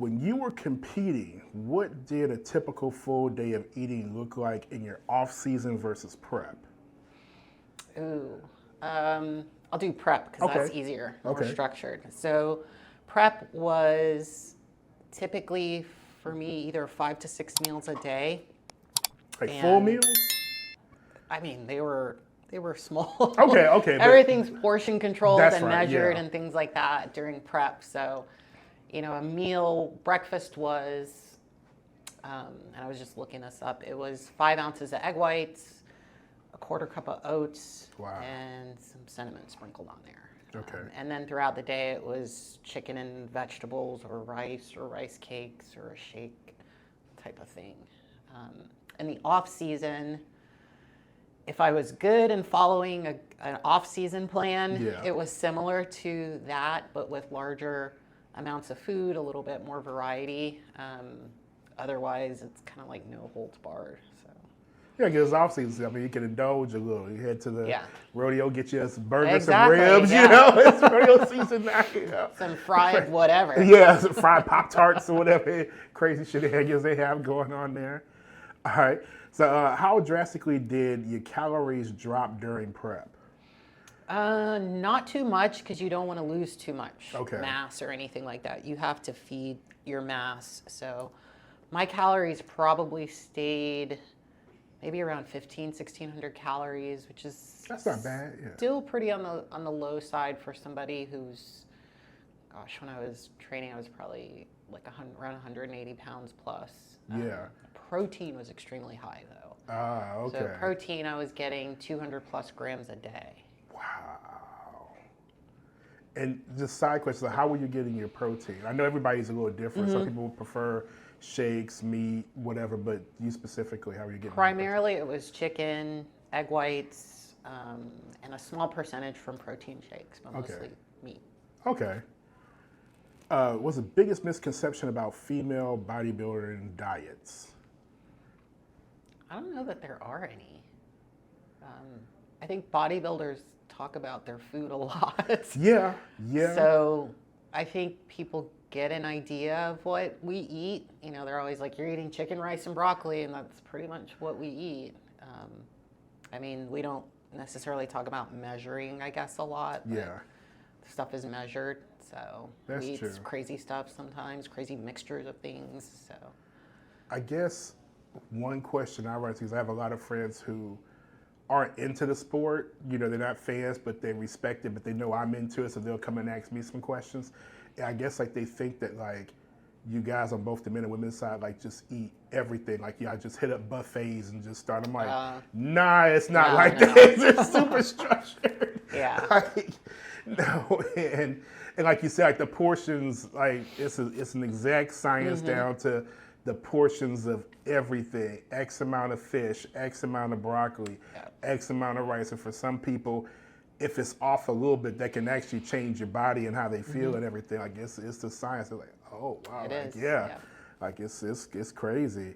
When you were competing, what did a typical full day of eating look like in your off season versus prep? Ooh, I'll do prep because that's easier, more structured. So prep was typically for me either 5 to 6 meals a day. Like full meals? I mean, they were small. Okay. Everything's portion controlled and measured yeah. and things like that during prep. So, a meal, breakfast was, and I was just looking this up, it was 5 ounces of egg whites, a quarter cup of oats, and some cinnamon sprinkled on there. Okay. And then throughout the day, it was chicken and vegetables or rice cakes or a shake type of thing. In the off season, if I was good in following an off-season plan, it was similar to that, but with larger amounts of food, a little bit more variety. Otherwise, it's kind of like no holds barred. So. Yeah, because off-season, I mean, you can indulge a little. You head to the rodeo, get you some burgers, exactly, some ribs, it's rodeo season now. Some fried whatever. Yeah, some fried Pop-Tarts or whatever crazy shenanigans they have going on there. All right. So how drastically did your calories drop during prep? Not too much because you don't want to lose too much mass or anything like that. You have to feed your mass. So my calories probably stayed maybe around 1,600 calories, which is that's not bad. Yeah. Still pretty on the low side for somebody who's, gosh, when I was training, I was probably like around 180 pounds plus. Yeah. Protein was extremely high though. Ah, okay. So protein, I was getting 200 plus grams a day. Wow. And just side question, how were you getting your protein? I know everybody's a little different. Some people prefer shakes, meat, whatever, but you specifically, how are you getting Primarily it was chicken, egg whites, and a small percentage from protein shakes, but mostly meat. Okay. What's the biggest misconception about female bodybuilding diets? I don't know that there are any. I think bodybuilders talk about their food a lot. Yeah. So I think people get an idea of what we eat. They're always like, you're eating chicken, rice, and broccoli, and that's pretty much what we eat. I mean, we don't necessarily talk about measuring, I guess, a lot. But stuff is measured. So that's we eat true. Crazy stuff sometimes, crazy mixtures of things. So I guess one question I run to is I have a lot of friends who aren't into the sport. They're not fans, but they respect it, but they know I'm into it, so they'll come and ask me some questions. And I guess like they think that like you guys on both the men and women's side like just eat everything. Like I just hit up buffets and just start. I'm like, nah, it's not like that. It's super structured. Yeah. No, and like you said, like the portions, like it's an exact science down to the portions of everything. X amount of fish, X amount of broccoli, X amount of rice. And for some people, if it's off a little bit, that can actually change your body and how they feel and everything. Like it's the science. They're like, oh wow, it is. Like it's crazy.